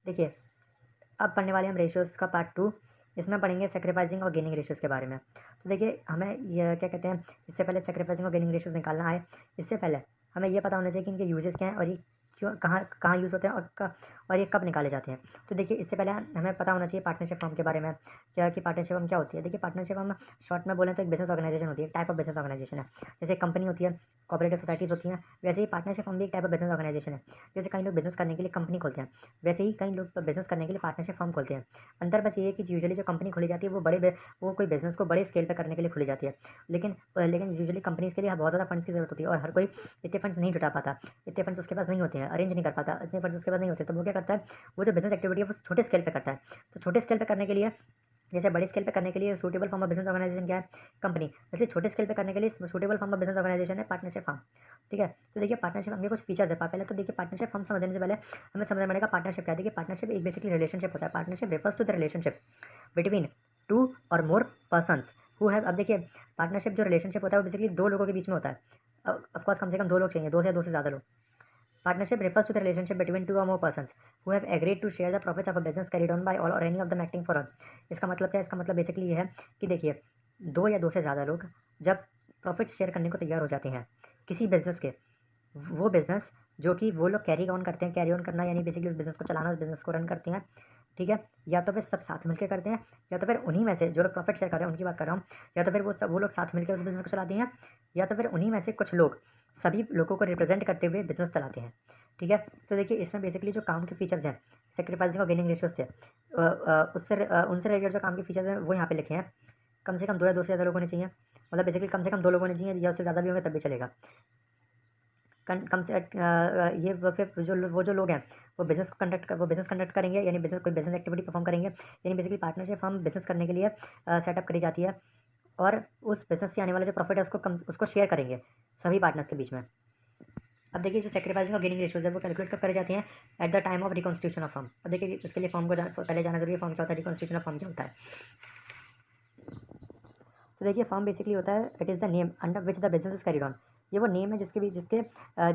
देखिए, अब पढ़ने वाले हम रेशियोज़ का पार्ट 2। इसमें पढ़ेंगे सैक्रिफाइसिंग और गेनिंग रेशियोज़ के बारे में। तो देखिए, हमें ये क्या कहते हैं, इससे पहले सैक्रिफाइसिंग और गेनिंग रेशियोज़ निकालना है, इससे पहले हमें ये पता होना चाहिए कि इनके यूजेस क्या हैं और ये क्यों कहाँ कहाँ यूज़ होते हैं और ये कब निकाले जाते हैं। तो देखिए, इससे पहले हमें पता होना चाहिए पार्टनरशिप फर्म के बारे में, क्या कि पार्टनरशिप फर्म क्या होती है। देखिए, पार्टनरशिप फर्म शॉर्ट में बोलें तो एक बिज़नेस ऑर्गेनाइजेशन होती है, टाइप ऑफ बिज़नेस ऑर्गेनाइजेशन है। जैसे कंपनी होती है, कोऑपरेटिव सोसाइटीज़ होती हैं, वैसे ही पार्टनरशिप फर्म भी एक टाइप ऑफ बिज़नेस ऑर्गेनाइजेशन है। जैसे कई लोग बिज़नेस करने के लिए कंपनी खोलते हैं, वैसे ही कई लोग बिज़नेस करने के लिए पार्टनरशिप फर्म खोलते हैं। अंतर बस ये है कि यूजुअली जो कंपनी खोली जाती है वो कोई बिज़नेस को बड़े स्केल पे करने के लिए खोली जाती है। लेकिन यूजुअली कंपनीज़ के लिए बहुत ज़्यादा फंड्स की ज़रूरत होती है और हर कोई इतने फंड्स नहीं जुटा पाता, इतने फंड्स उसके पास नहीं होते हैं, अरेंज नहीं कर पाता, इतने फंड्स उसके पास नहीं होते, तो वो क्या करता है, वो जो बिज़नेस एक्टिविटी है वो छोटे स्केल पे करता है। तो छोटे स्केल पे करने के लिए, जैसे बड़े स्केल पे करने के लिए suitable form of business organisation क्या है, कंपनी। वैसे छोटे स्केल पे करने के लिए suitable form of business organisation है पार्टनरशिप फर्म। ठीक है, तो देखिए पार्टनरशिप फर्म के कुछ फीचर्स है। पहले तो देखिए, पार्टनरशिप फर्म समझने से पहले हमें समझना पड़ेगा पार्टनरशिप क्या है। देखिए, पार्टनरशिप एक बेसिकली रिलेशनशिप होता है। Partnership refers to the relationship between two or more persons who have. अब देखिए, पार्टनरशिप जो रिलेशनशिप होता है वो बेसिकली दो लोगों के बीच में होता है। ऑफकोर्स कम से कम दो लोग चाहिए, दो से ज़्यादा लोग। Partnership refers to the relationship between two or more persons who have agreed to share the profits of a business carried on by all or any of them acting for all। इसका मतलब क्या है? इसका मतलब basically ये है कि देखिए, दो या दो से ज़्यादा लोग जब प्रॉफिट शेयर करने को तैयार हो जाते हैं किसी बिजनेस के, वो बिजनेस जो कि वो लोग कैरी ऑन करते हैं, कैरी ऑन करना यानी बेसिकली उस बिजनेस को चलाना, उस बिजनेस को रन करते हैं। ठीक है, या तो फिर सब साथ मिलकर करते हैं, या तो फिर उन्हीं में से जो लोग प्रॉफिट शेयर कर रहे हैं उनकी बात कर रहा हूँ, या तो फिर वो लोग साथ मिलकर उस बिजनेस को चलाते हैं, या तो फिर उन्हीं में से कुछ लोग सभी लोगों को रिप्रेजेंट करते हुए बिजनेस चलाते हैं। ठीक है, तो देखिए, इसमें बेसिकली जो काम के फीचर्स हैं सेक्रीफाइसिंग और गेनिंग रेशियो से उनसे रिलेटेड जो काम के फीचर्स हैं वो यहाँ पे लिखे हैं। कम से कम दो या दो से ज़्यादा लोग होने चाहिए, मतलब बेसिकली कम से कम दो लोग होने चाहिए, या उससे ज़्यादा भी होंगे तब भी चलेगा। कम से ये फिर वो जो लोग हैं वो बिज़नेस कंडक्ट करेंगे, यानी कोई बिज़नेस एक्टिविटी परफॉर्म करेंगे। यानी बेसिकली पार्टनरशिप हम बिज़नेस करने के लिए सेटअप करी जाती है और उस बिज़नेस से आने वाला जो प्रॉफिट है उसको शेयर करेंगे सभी पार्टनर्स के बीच में। अब देखिए, जो सेक्रीफाइसिंग और गेनिंग रेशियोज है वो कैलकुलेट कब करे जाते हैं? Eight the time of reconstitution of firm. अब देखिए, इसके लिए फर्म को पहले जाना जरूरी है, फर्म क्या होता है, रिकॉन्स्टिट्यूशन ऑफ फर्म क्या होता है। तो देखिए, फर्म बेसिकली होता है, it is the name under which the business is carried on. ये वो नेम है जिसके भी जिसके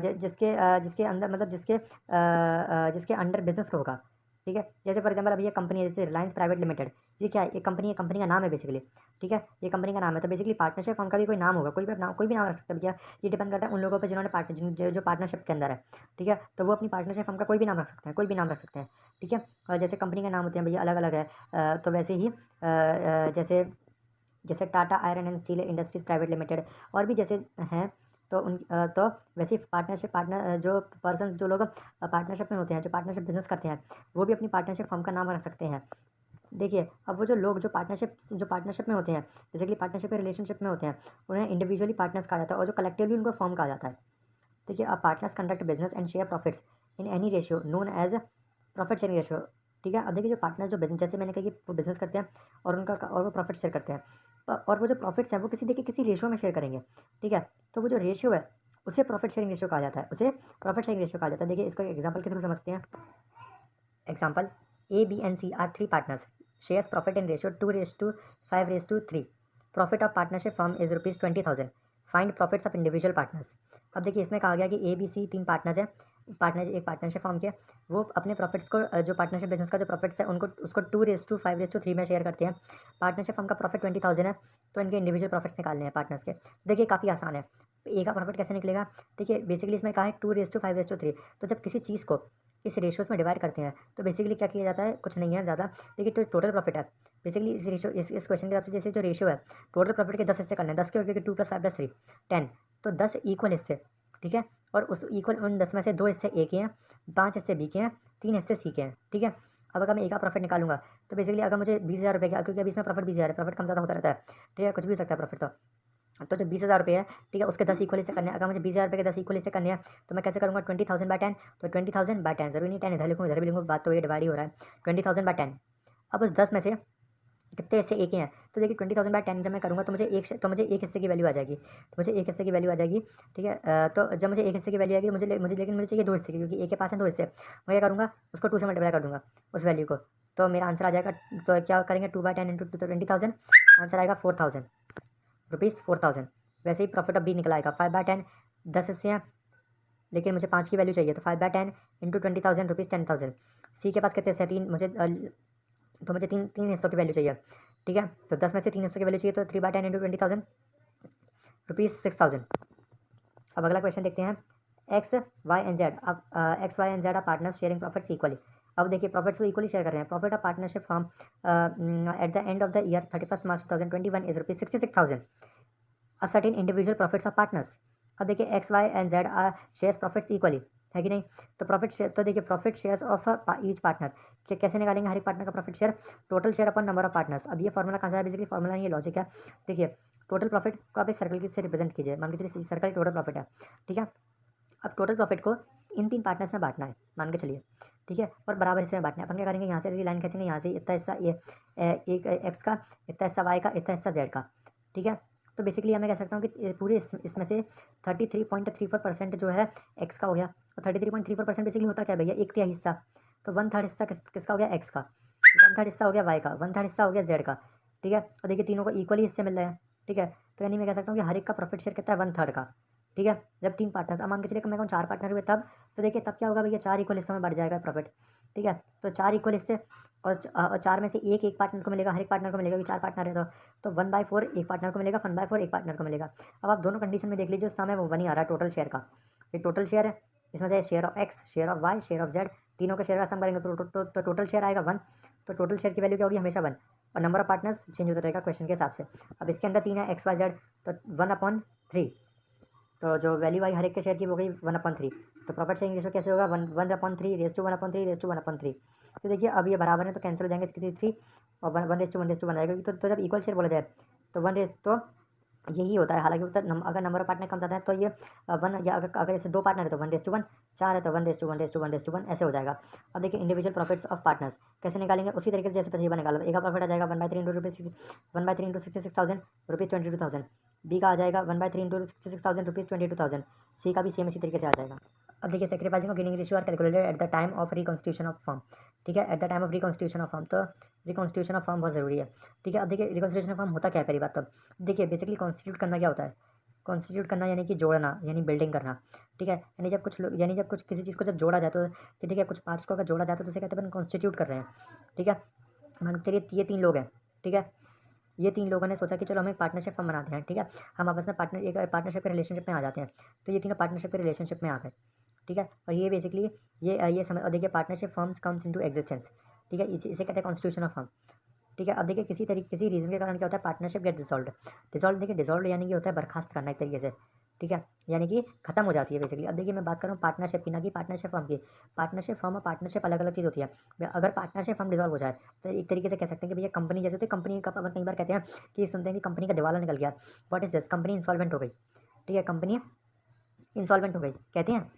जिसके अंदर, मतलब जिसके अंडर बिजनेस होगा। ठीक है, जैसे फॉर एग्जांपल अभी ये कंपनी है, जैसे रिलायंस प्राइवेट लिमिटेड, ये क्या है? ये कंपनी का नाम है बेसिकली। ठीक है, ये कंपनी का नाम है, तो बेसिकली पार्टनरशिप फर्म का भी कोई नाम होगा, कोई भी नाम रख सकता है भैया। ये डिपेंड करता है उन लोगों पर जिन्होंने जो पार्टनरशिप के अंदर है। ठीक है, तो वो अपनी पार्टनरशिप फर्म का कोई भी नाम रख सकते हैं, कोई भी नाम रख सकते हैं। ठीक है, और जैसे कंपनी के नाम होते हैं भैया अलग अलग है, तो वैसे ही जैसे जैसे Tata iron and steel industries private limited और भी जैसे हैं, तो वैसे ही पार्टनर जो पर्सन्स जो लोग पार्टनरशिप में होते हैं, जो पार्टनरशिप बिजनेस करते हैं, वो भी अपनी पार्टनरशिप फर्म का नाम रख सकते हैं। देखिए, अब वो जो लोग जो पार्टनरशिप में होते हैं, बेसिकली पार्टनरशिप या रिलेशनशिप में होते हैं, उन्हें इंडिविजुअली पार्टनर्स कहा जाता है और जो कलेक्टिवली उनको फर्म कहा जाता है। देखिए, अब partners conduct business and share profits in any ratio known as profit sharing ratio. ठीक है, अब देखिए, जो पार्टनर्स जो बिजनेस, जैसे मैंने कहा कि वो बिजनेस करते हैं और वो प्रॉफिट शेयर करते हैं, और वो जो प्रॉफिट्स हैं वो किसी रेशियो में शेयर करेंगे। ठीक है, तो वो जो रेशियो है उसे प्रॉफिट शेयरिंग रेशियो कहा जाता है, देखिए, इसको एक एग्जांपल के थ्रू समझते हैं। Example, A B and C are three partners, shares profit in ratio 2:5:3। Profit of partnership firm is ₹20,000। Find profits of individual partners. अब देखिए, इसमें कहा गया कि ए बी सी तीन पार्टनर्स हैं, एक पार्टनरशिप फर्म के, वो अपने प्रॉफिट्स को जो पार्टनरशिप बिजनेस का जो प्रॉफिट्स है उनको उसको 2:5:3 में शेयर करते हैं। पार्टनरशिप फर्म का प्रॉफिट 20,000 है, तो इनके इंडिविजुअल प्रॉफिट्स निकालने हैं पार्टनर्स के। देखिए, काफ़ी आसान है। ए का प्रॉफिट कैसे निकलेगा? देखिए, बेसिकली इसमें कहा है 2:5:3। तो जब किसी चीज़ को इस रेशियोज़ में डिवाइड करते हैं तो बेसिकली क्या किया जाता है, कुछ नहीं है ज़्यादा। देखिए, तो टोटल प्रॉफिट है बेसिकली इस क्वेश्चन के हिसाब से, जैसे जो रेशियो है टोटल प्रॉफिट के 10 हिस्से करने हैं, 10 के और 2 + 5 + 3 10, तो 10 इक्वल हिस्से। ठीक है, और उस इक्वल उन 10 में से 2 हिस्से ए के हैं, 5 हिस्से बी के हैं, 3 हिस्से सी के हैं। ठीक है, अब अगर मैं ए का प्रॉफिट निकालूंगा तो बेसिकली अगर मुझे 20,000 रुपये का, क्योंकि अभी इसमें प्रॉफिट 20,000 है, प्रॉफिट कम ज़्यादा होता रहता है। ठीक है, कुछ भी हो सकता है प्रॉफिट। तो जो 20,000 रुपये है, ठीक है, उसके 10 इक्वल हिस्से करने हैं। अगर मुझे 20,000 रुपये के 10 इक्वल हिस्से करने हैं तो मैं कैसे करूँगा? 20,000/10। तो 20,000/10, ज़रूरी नहीं 10 इधर लिखूँ इधर भी लिखूँ, बात तो ये डिवाइड ही हो रहा है। 20,000/10। अब उस 10 में से कितने हिस्से एक ही हैं? तो देखिए, 20,000/10 जब मैं करूँगा तो मुझे एक हिस्से की वैल्यू आ जाएगी। मुझे एक हिस्से की वैल्यू आ जाएगी। ठीक है, तो जब मुझे एक हिस्से की वैल्यू आएगी, लेकिन मुझे चाहिए 2 हिस्से की, क्योंकि ए के पास है 2 हिस्से। मैं क्या करूँगा? उसको 2 से मल्टीप्लाई कर दूँगा उस वैल्यू को, तो मेरा आंसर आ जाएगा। तो क्या करेंगे? 2/10 इंटू 20,000, आंसर आएगा 4,000 रुपीज़, 4,000। वैसे ही प्रॉफिट अब भी निकल आएगा 5/10, 10 हिस्से हैं, लेकिन मुझे 5 की वैल्यू चाहिए, तो 5/10 इंटू 20,000 रुपीज़ 10,000। सी के पास कितने हिस्से हैं? 3, तो मुझे तीन हिस्सों की वैल्यू चाहिए, ठीक है। तो 10 में से 3 हिस्सों की वैल्यू चाहिए, तो 3/10 इंटू 20,000 रुपीज़ 6,000। अब अगला क्वेश्चन देखते हैं। एक्स वाई एंड जेड, अब X Y and Z are partners sharing profits equally. अब देखिए प्रॉफिट्स को इक्वली शेयर कर रहे हैं। Profit of partnership form at the end of the year 31 March 2021 is rupees 66,000। A certain individual profits of partners. अब देखिए X Y and Z are shares profits equally, है कि नहीं। तो प्रॉफिट शेयर, तो देखिए profit shares of each partner, कैसे निकालेंगे हर एक पार्टनर का profit share? Total share upon number of partners. अब ये फॉर्मूला कहाँ से है? बेसिकली फॉर्मूला ये लॉजिक है। देखिए टोटल प्रॉफिट को आप इस सर्कल से रिप्रेजेंट कीजिए, मान के चलिए सर्कल टोटल प्रॉफिट है, ठीक है। अब टोटल प्रॉफिट को इन 3 पार्टनर्स में बांटना है, मान के चलिए, ठीक है, और बराबर हिस्से में बांटना है। अपन क्या करेंगे, यहाँ से ऐसी लाइन खींचेंगे, यहाँ से इतना हिस्सा ये एक एक्स का, इतना हिस्सा वाई का, इतना हिस्सा जेड का, ठीक है। तो बेसिकली मैं कह सकता हूँ कि पूरे इसमें से 33.34% जो है एक्स का हो गया, और 33.34% बेसिकली होता क्या है भैया? 1/3 हिस्सा। तो 1/3 हिस्सा किसका हो गया? एक्स का। 1/3 हिस्सा हो गया वाई का, 1/3 हिस्सा हो गया जेड का, ठीक है। और देखिए तीनों को इक्वली हिस्से मिल रहे हैं, ठीक है। तो यानी मैं कह सकता हूँ कि हर एक का प्रॉफिट शेयर कितना है? 1/3 का, ठीक है। जब 3 पार्टनर्स, अब मान के चलिए मैं कहूँ 4 पार्टनर हुए तब, तो देखिए तब क्या होगा भैया? 4 इक्वल हिस्सों में बढ़ जाएगा प्रॉफिट, ठीक है। तो 4 इक्वल हिस्से, और 4 में से एक पार्टनर को मिलेगा, हर एक पार्टनर को मिलेगा, कि 4 पार्टनर है तो 1/4 एक पार्टनर को मिलेगा, 1/4 एक पार्टनर को मिलेगा। अब आप दोनों कंडीशन में देख लीजिए, सम है वो 1 ही आ रहा है टोटल शेयर का। ये टोटल शेयर है, इसमें से share of X, share of Y, share of Z, तीनों का शेयर का सम करेंगे तो टोटल शेयर आएगा 1। तो टोटल शेयर की वैल्यू क्या होगी? हमेशा 1, और नंबर ऑफ पार्टनर्स चेंज होता रहेगा क्वेश्चन के हिसाब से। अब इसके अंदर 3 है एक्स वाई जेड, तो 1/3, तो जो वैल्यू आई हर एक के शेयर की वो गई 1/3। तो प्रॉफिट शेयरिंग रेशो कैसे होगा? 1/3 रेस टू 1/3 रेस टू 1/3। तो देखिए अब ये बराबर है तो कैंसिल हो जाएंगे 3 और 1:1 आएगा, तो जब इक्वल शेयर बोला जाए तो यही होता है। हालांकि अगर नंबर ऑफ पार्टनर कम ज़्यादा है तो ये 1, या अगर जैसे 2 पार्टनर है तो 1:1, 4 है तो 1:1 ऐसे हो जाएगा। अब देखिए इंडिविजुअल प्रॉफिट्स ऑफ पार्टनर्स कैसे निकालेंगे? उसी तरीके से जैसे पहले निकाला था। ए का प्रॉफिट आ जाएगा 1/3 into rupees 1/3 into 66,000 rupees 22,000। B का आ जाएगा 1/3 इंटू 66,000 रुपीज़ 22,000। सी का भी सेम इसी तरीके से आ जाएगा। अब देखिए सेक्रीफाइसिंग और gaining ratio are calculated at the time of reconstitution of form, ठीक है। At the time of reconstitution of form, तो रिकॉन्स्टिट्यूशन ऑफ फॉर्म बहुत ज़रूरी है, ठीक है। अब देखिए रिकॉन्स्टिट्यूशन ऑफ फॉर्म होता क्या है? पहली बात तो देखिए बेसिकली कॉन्स्टिट्यूट करना क्या होता है? कॉन्स्टिट्यूट करना यानी कि जोड़ना, यानी बिल्डिंग करना, ठीक है। यानी जब कुछ किसी चीज़ को जब जोड़ा जाए तो ठीक है, कुछ पार्ट्स को अगर जोड़ा जाए तो उसे कहते हैं अपन कॉन्स्टिट्यूट कर रहे हैं, ठीक है। मान के चलिए ये 3 लोग हैं, ठीक है। ये 3 लोगों ने सोचा कि चलो हम एक पार्टनरशिप फॉर्म बनाते हैं, ठीक है। हम आपस में एक पार्टनरशिप के रिलेशनशिप में आ जाते हैं। तो ये तीनों पार्टनरशिप के रिलेशनशिप में आ गए, ठीक है। और ये बेसिकली ये समझ, और देखिए partnership forms comes into existence, ठीक है। इसे कहते हैं कॉन्स्टिट्यूशन ऑफ फॉर्म, ठीक है। अब देखिए किसी रीज़न के कारण क्या होता है? पार्टनरशिप गेट डिसॉल्व देखिए डिसॉल्व यानी कि होता है बर्खास्त करना एक तरीके से, ठीक है, यानी कि खत्म हो जाती है बेसिकली। अब देखिए मैं बात कर रहा हूँ पार्टनरशिप की, ना कि पार्टनरशिप फर्म की। पार्टनरशिप फर्म और पार्टनरशिप अलग अलग चीज़ होती है। अगर पार्टनरशिप फर्म डिसॉल्व हो जाए तो एक तरीके से कह सकते हैं कि भैया कंपनी जैसे होती है, कंपनी का अपन कई बार कहते हैं कि सुनते हैं कि कंपनी का दिवाला निकल गया। What is this? Company insolvent हो गई, ठीक है। कंपनी इंसॉल्वेंट हो गई कहते हैं,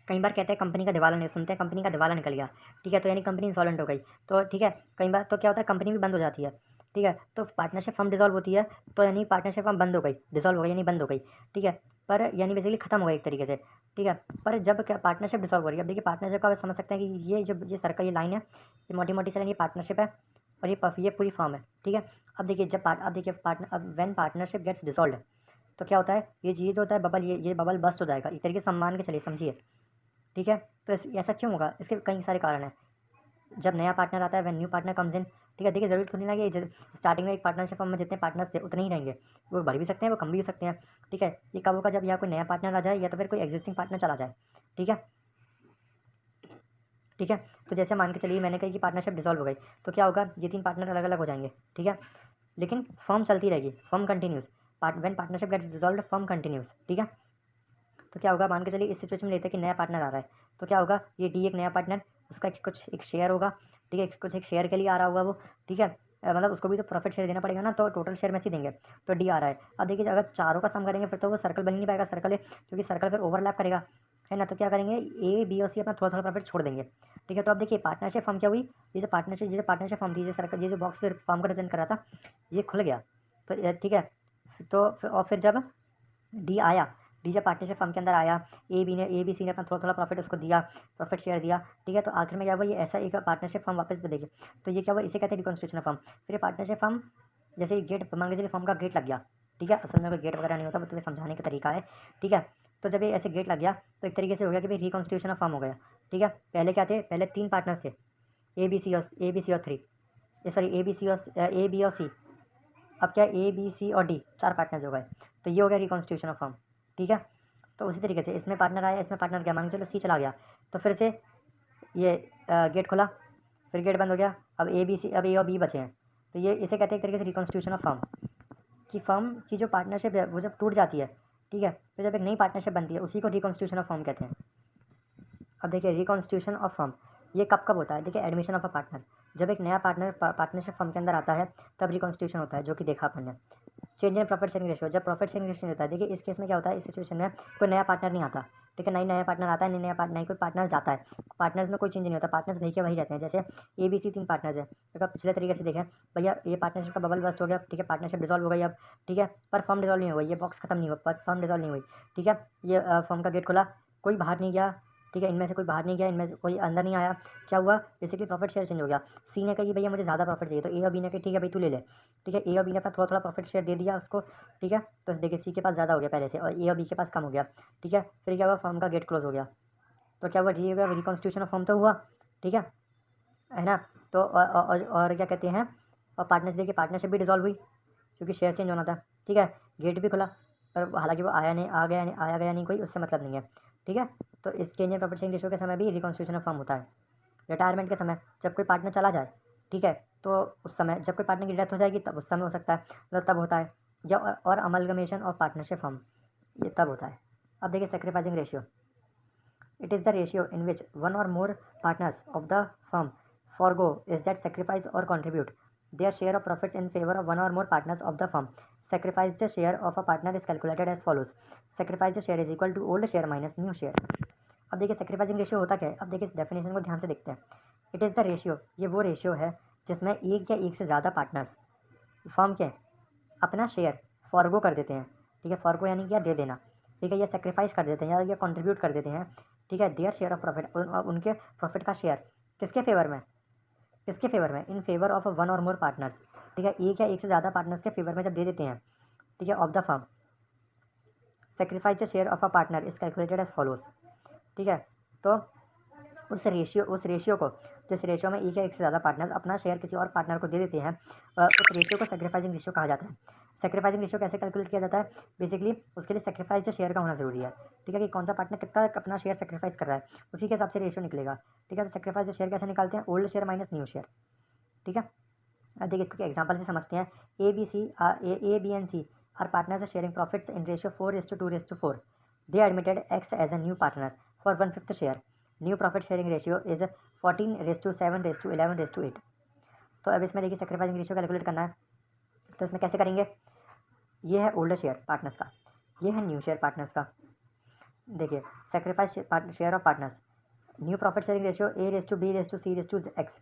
कई बार कहते हैं कंपनी का दिवाला नहीं, सुनते हैं कंपनी का दिवाला निकल गया, ठीक है। तो यानी कंपनी इंसॉल्वेंट हो गई, तो ठीक है। कई बार तो क्या होता है? कंपनी भी बंद हो जाती है, ठीक है। तो पार्टनरशिप फर्म डिसॉल्व होती है तो यानी पार्टनरशिप फर्म बंद हो गई, डिसॉल्व हो गई यानी बंद हो गई, ठीक है। पर यानी बेसिकली खत्म हो गई एक तरीके से, ठीक है। पर जब क्या पार्टनरशिप डिसॉल्व हो रही है, अब देखिए पार्टनरशिप का आप समझ सकते हैं कि ये जो ये सर्कल, ये लाइन है, ये मोटी मोटी सी लाइन, ये पार्टनरशिप है, और ये पूरी फर्म है, ठीक है। अब देखिए अब देखिए अब व्हेन पार्टनरशिप गेट्स डिसॉल्व, तो क्या होता है? ये जो होता है बबल, ये बबल बस्ट हो जाएगा एक तरीके से, सम्मान के चलिए समझिए, ठीक है। तो ऐसा क्यों होगा? इसके कई सारे कारण हैं। जब नया पार्टनर आता है, वह न्यू पार्टनर कम्स इन, ठीक है। देखिए जरूरी थोड़ी ना कि स्टार्टिंग में एक पार्टनरशिप में जितने पार्टनर्स थे उतने ही रहेंगे, वो बढ़ भी सकते हैं, वो कम भी हो सकते हैं, ठीक है। ये कब होगा? जब यहाँ कोई नया पार्टनर आ जाए या तो फिर कोई एग्जिस्टिंग पार्टनर चला जाए, ठीक है, ठीक है। तो जैसे मान के चलिए मैंने कही कि पार्टनरशिप डिसॉल्व हो गई, तो क्या होगा? ये 3 पार्टनर अलग अलग हो जाएंगे, ठीक है, लेकिन फर्म चलती रहेगी, firm continues. When partnership gets dissolved firm continues, ठीक है। तो क्या होगा? मान के चलिए इस सिचुएशन में लेते हैं कि नया पार्टनर आ रहा है, तो क्या होगा? ये डी एक नया पार्टनर, उसका कुछ एक शेयर होगा, ठीक है, कुछ एक शेयर के लिए आ रहा होगा वो, ठीक है। मतलब उसको भी तो प्रॉफिट शेयर देना पड़ेगा ना, तो टोटल शेयर में से ही देंगे, तो डी आ रहा है। अब देखिए अगर चारों का सम करेंगे फिर तो वो सर्कल बन ही नहीं पाएगा, सर्कल है क्योंकि सर्कल फिर ओवरलैप करेगा, है ना। तो क्या करेंगे? ए बी और सी अपना थोड़ा थोड़ा प्रॉफिट छोड़ देंगे, ठीक है। तो अब देखिए पार्टनरशिप फॉर्म क्या हुई? ये जो पार्टनरशिप फॉर्म थी, ये सर्कल, ये जो बॉक्स फॉर्म का रिप्रेजेंट कर रहा था, ये खुल गया, तो ठीक है। और फिर जब डी आया, डी जब पार्टनरशिप फर्म के अंदर आया, ए बी सी ने अपना थोड़ा थोड़ा प्रॉफिट उसको दिया, प्रॉफिट शेयर दिया, ठीक है। तो आखिर में क्या हुआ? ये ऐसा एक पार्टनरशिप फर्म वापस दे देगी, तो ये क्या हुआ? इसे कहते हैं रिकॉन्स्टिट्यूशन फर्म। फिर ये पार्टनरशिप फर्म जैसे गेट, मान लीजिए फर्म का गेट लग गया, ठीक है, असल में कोई गेट वगैरह नहीं होता, वो तुम्हें समझाने का तरीका है, ठीक है। तो जब ये ऐसे गेट लग गया तो एक तरीके से हो गया कि भाई रिकॉन्स्टिट्यूशन ऑफ फर्म हो गया, ठीक है। पहले क्या थे, पहले 3 पार्टनर्स थे, ए बी सी और 3, सॉरी ए बी और सी। अब क्या ए बी सी और डी 4 पार्टनर्स हो गए, तो ये हो गया रिकॉन्स्टिट्यूशन ऑफ फर्म, ठीक है। तो उसी तरीके से इसमें पार्टनर आया, इसमें पार्टनर गया, मान के चलो सी चला गया, तो फिर से ये गेट खुला, फिर गेट बंद हो गया, अब ए और बी बचे हैं, तो ये इसे कहते हैं एक तरीके से रिकॉन्स्टिट्यूशन ऑफ फर्म। कि फर्म की जो पार्टनरशिप है वो जब टूट जाती है, ठीक है, फिर जब एक नई पार्टनरशिप बनती है उसी को रिकॉन्स्टिट्यूशन ऑफ फर्म कहते हैं। अब देखिए रिकॉन्स्टिट्यूशन ऑफ फर्म ये कब कब होता है, देखिए एडमिशन ऑफ अ पार्टनर, जब एक नया पार्टनरशिप फर्म के अंदर आता है तब रिकॉन्स्टिट्यूशन होता है, जो कि देखा अपन ने। Change in profit sharing ratio, जब प्रॉफिट शेयरिंग रेशियो होता है, देखिए इस केस में क्या होता है, इस सिचुएशन में कोई नया पार्टनर नहीं आता, ठीक है, नया पार्टनर आता है, नहीं कोई पार्टनर जाता है, पार्टनर्स में कोई चेंज नहीं होता, पार्टनर्स वही के वही रहते हैं। जैसे ए बी सी 3 पार्टनर्स है, अगर पिछले तरीके से देखें, भैया ये पार्टनरशिप का बबल बस्ट हो गया, ठीक है, पार्टनरशिप डिसॉल्व हो गई अब, ठीक है, पर फर्म डिसॉल्व नहीं हुई, ये बॉक्स खत्म नहीं हुआ, पर फर्म डिसॉल्व नहीं हुई, ठीक है, ये फर्म का गेट खुला, कोई बाहर नहीं गया, ठीक है, इनमें से कोई बाहर नहीं गया, इनमें से कोई अंदर नहीं आया, क्या हुआ, बेसिकली प्रॉफिट शेयर चेंज हो गया। सी ने कहा कि भैया मुझे ज़्यादा प्रॉफिट चाहिए, तो ए और बी ने कहा ठीक है भाई तू ले ले, ठीक है, ए और बी ने अपना थोड़ा थोड़ा प्रॉफिट शेयर दे दिया उसको, ठीक है, तो देखिए सी के पास ज़्यादा हो गया पहले से और ए और बी के पास कम हो गया, ठीक है, फिर क्या हुआ, फर्म का गेट क्लोज हो गया, तो क्या हुआ, ठीक है, रिकॉन्स्टिट्यूशन ऑफ फर्म तो हुआ, ठीक है ना। तो और क्या कहते हैं, और पार्टनरशिप, देखिए पार्टनरशिप भी डिसॉल्व हुई क्योंकि शेयर चेंज होना था, ठीक है, गेट भी खुला, पर हालांकि वो आया गया नहीं कोई, उससे मतलब नहीं है, ठीक है। तो इस change in profit sharing ratio के समय भी रिकॉन्स्टिट्यूशन ऑफ फर्म होता है। रिटायरमेंट के समय जब कोई पार्टनर चला जाए, ठीक है, तो उस समय जब कोई पार्टनर की डेथ हो जाएगी तब उस समय हो सकता है, मतलब तब होता है, या और अमलगमेशन ऑफ पार्टनरशिप फर्म ये तब होता है। अब देखिए sacrificing ratio, it is the ratio in which one or more partners of the firm forego is that sacrifice or contribute their share of profits in favor of one or more partners of the firm. Sacrificed share of a partner is calculated as follows. Sacrificed share is equal to old share minus new share. अब देखिए sacrificing ratio होता क्या है, अब देखिए इस definition को ध्यान से देखते हैं। इट इज़ द रेशियो, ये वो रेशियो है जिसमें एक या एक से ज़्यादा पार्टनर्स फर्म के अपना शेयर फॉरगो कर देते हैं, ठीक है, फॉरगो यानी क्या दे देना, ठीक है, या सेक्रीफाइस कर देते हैं या कंट्रीब्यूट कर देते हैं, ठीक है, देयर शेयर ऑफ प्रॉफिट, उनके प्रॉफिट का शेयर किसके फेवर में, in favour of one or more partners, ठीक है, एक या एक से ज़्यादा पार्टनर्स के फेवर में जब दे देते हैं, ठीक है, of the firm. Sacrifice the share of a partner is calculated as follows, ठीक है। तो उस रेशियो को, जिस रेशियो में एक या एक से ज़्यादा पार्टनर अपना शेयर किसी और पार्टनर को दे देते हैं, उस रेशियो को सेक्रीफाइसिंग रेशियो कहा जाता है। सेक्रीफाइसिंग रेशियो कैसे कैलकुलेट किया जाता है, बेसिकली उसके लिए सेक्रीफाइस जो शेयर का होना ज़रूरी है, ठीक है, कि कौन सा पार्टनर कितना अपना शेयर सेक्रीफाइस कर रहा है, उसी के हिसाब से रेशियो निकलेगा, ठीक है। तो सेक्रीफाइस शेयर कैसे निकालते हैं, old share minus new share, ठीक है। अब देखिए इसको एग्जाम्पल से समझते हैं। A B and C are partners sharing profits in ratio 4:2:4। They admitted X as a new partner for 1/5 share. New profit sharing ratio is 14:7:11:8। तो अब इसमें देखिए सेक्रीफाइसिंग रेशियो कैलकुलेट करना है, तो इसमें कैसे करेंगे, ये है ओल्ड शेयर पार्टनर्स का, ये है न्यू शेयर पार्टनर्स का। देखिए sacrifice share of partners, new profit sharing ratio A:B:C:X।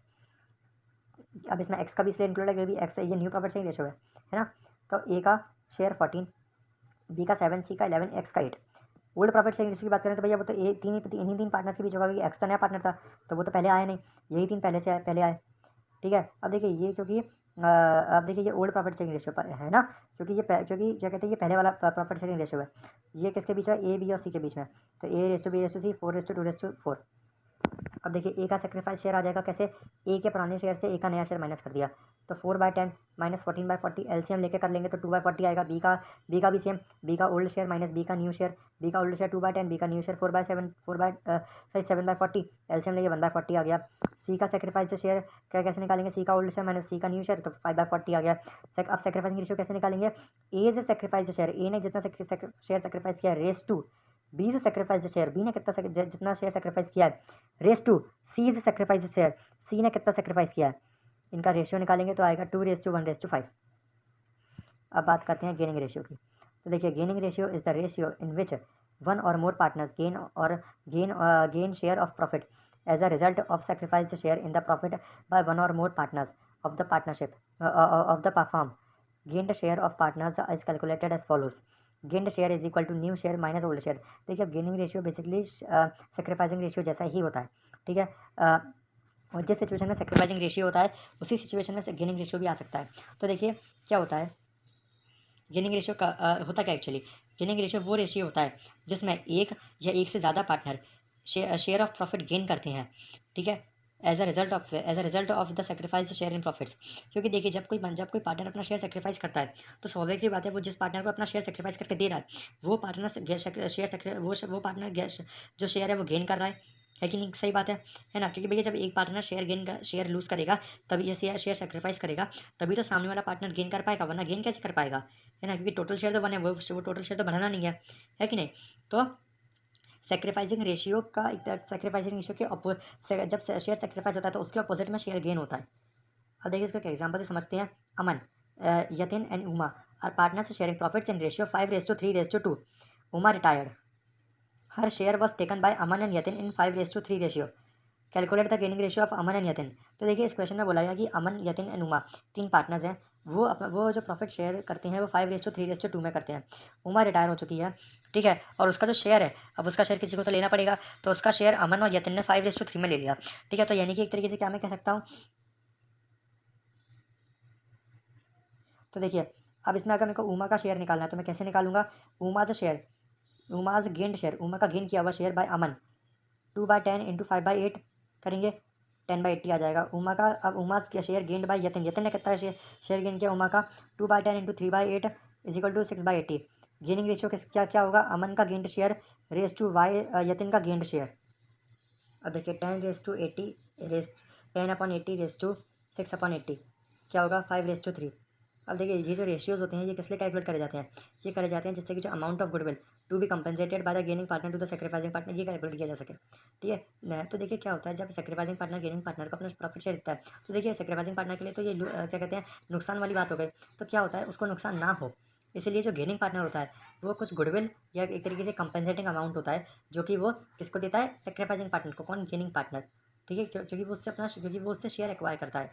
अब इसमें एक्स का भी इसलिए इंक्लूड है क्योंकि एक्स ये न्यू प्रॉफिट शेयरिंग रेशियो है ना। तो ए का शेयर 14, बी का 7, सी का 11, एक्स का 8। ओल्ड प्रॉफिट शेयरिंग रेशियो की बात करें तो भैया वो तो इन्हीं तीन पार्टनर्स के बीच होगा, क्योंकि एक्स तो नया पार्टनर था तो वो तो पहले आया नहीं, यही तीन पहले आए, ठीक है। अब देखिए ये क्योंकि अब देखिए ये ओल्ड प्रॉफिट शेयरिंग रेशियो है ना, क्योंकि क्या कहते हैं ये पहले वाला प्रॉफिट शेयरिंग रेशियो है, ये किसके बीच है, ए बी और सी के बीच में, तो A:B:C 4:2:4। अब देखिए ए का सेक्रीफाइस शेयर आ जाएगा कैसे, ए के पुराने शेयर से ए का नया शेयर माइनस कर दिया, तो 4/10 माइनस 14/40 एलसीएम लेके कर लेंगे तो 2/40 आएगा। बी का भी सेम, बी का ओल्ड शेयर माइनस बी का न्यू शेयर, बी का ओल्ड शेयर 2/10, बी का न्यू शेयर 7/40 एलसीएम लेंगे 1/40 आ गया। सी का सेक्रीफाइस शेयर कैसे निकालेंगे, सी का ओल्ड शेयर माइनस सी का न्यू शेयर, तो 5/40 आ गया। अब सेक्रीफाइसिंग रेशियो कैसे निकालेंगे, ए से सेक्रीफाइस शेयर, ए ने जितना शेयर सेक्रीफाइस किया रेस टू बी से सेक्रीफाइस शेयर, बी ने जितना शेयर सेक्रीफाइस किया है रेस टू सी से सेक्रीफाइस शेयर, सी ने कितना सेक्रीफाइस किया है, इनका रेशियो निकालेंगे तो आएगा 2:1:5। अब बात करते हैं गेनिंग रेशियो की। तो देखिए gaining ratio is the ratio in which one or more partners gain share of profit as a result of sacrifice share in the profit by one or more partners of the partnership of the firm. Gained share of partners is calculated as follows. Gained share is equal to new share minus old share. देखिए अब gaining ratio basically sacrificing ratio जैसा ही होता है, ठीक है। और जिस सिचुएशन में सेक्रीफाइसिंग रेशियो होता है उसी सिचुएशन में गेनिंग रेशियो भी आ सकता है। तो देखिए क्या होता है, गेनिंग रेशियो का होता क्या एक्चुअली, गेनिंग रेशियो वो रेशियो होता है जिसमें एक या एक से ज़्यादा partner share of profit gain करते हैं, ठीक है, as a result of the sacrifice share in profits. क्योंकि देखिए जब कोई पार्टनर अपना शेयर सेक्रीफाइस करता है तो स्वाभाविक सी बात है वो जिस पार्टनर को अपना शेयर सेक्रीफाइस करके दे रहा है वो पार्टनर शेयर वो पार्टनर जो शेयर है वो गेन कर रहा है कि नहीं, सही बात है ना। क्योंकि भैया जब एक पार्टनर शेयर लूज़ करेगा तभी ये शेयर सेक्रीफाइस करेगा तभी तो सामने वाला पार्टनर गेन कर पाएगा, वरना गेन कैसे कर पाएगा, है ना। क्योंकि टोटल शेयर तो बने वो टोटल शेयर तो बढ़ाना नहीं है कि नहीं। तो सेक्रीफाइसिंग रेशियो के जब शेयर सेक्रीफाइस होता है तो उसके अपोजिट में शेयर गेन होता है। अब देखिए इसको एक एग्जांपल से समझते हैं। Aman, Yatin and Uma are partners sharing profits in ratio 5:3:2। Uma retired, her share was taken by Aman and Yatin in 5:3 ratio. Calculate the gaining ratio of Aman and Yatin. तो देखिए इस क्वेश्चन में बोला गया कि अमन, यतिन एंड उमा तीन पार्टनर्स हैं, वो जो प्रॉफिट शेयर करते हैं वो 5:3:2 में करते हैं। उमा रिटायर हो चुकी है, ठीक है, और उसका जो शेयर है अब उसका शेयर किसी को तो लेना पड़ेगा, तो उसका शेयर अमन और यतिन ने 5:3 में ले लिया, ठीक है। तो यानी कि एक तरीके से क्या मैं कह सकता हूँ, तो देखिए अब इसमें अगर मेरे को उमा का शेयर निकालना है तो मैं कैसे निकालूंगा। उमाज गेंड शेयर, उमा का गेन किया हुआ शेयर बाय अमन 2/10 इंटू 5/8 करेंगे, 10/80 आ जाएगा। उमा का अब उमा का share gained by Yatin, Yatin ने कितना शेयर गेन किया उमा का 2/10 into 3/8 is equal to 6/80। Gaining ratio क्या क्या होगा, अमन का gained share ratio to Y Yatin का गेंड शेयर। अब देखिए 10 ratio to 80 ratio 10/80 ratio to 6/80 क्या होगा 5:3। अब देखिए ये जो रेशियोज होते हैं ये किस लिए कैलकुलेट करे जाते हैं, ये करे जाते हैं जिससे कि जो amount of goodwill to be compensated by the gaining partner to the sacrificing partner ये कैलकुलेट किया जा सके, ठीक है तो देखिए क्या होता है जब सेक्रीफाइसिंग पार्टनर गेनिंग पार्टनर को अपना प्रॉफिट शेयर देता है तो देखिए सेक्रीफाइसिंग पार्टनर के लिए तो ये क्या कहते हैं नुकसान वाली बात हो गई। तो क्या होता है उसको नुकसान ना हो इसलिए जो गेनिंग पार्टनर होता है वो कुछ गुडविल या एक तरीके से कंपनसेटिंग अमाउंट होता है जो कि वो किसको देता है, सेक्रीफाइसिंग पार्टनर को। कौन, गेनिंग पार्टनर, ठीक है, क्योंकि वो उससे शेयर एक्वायर करता है।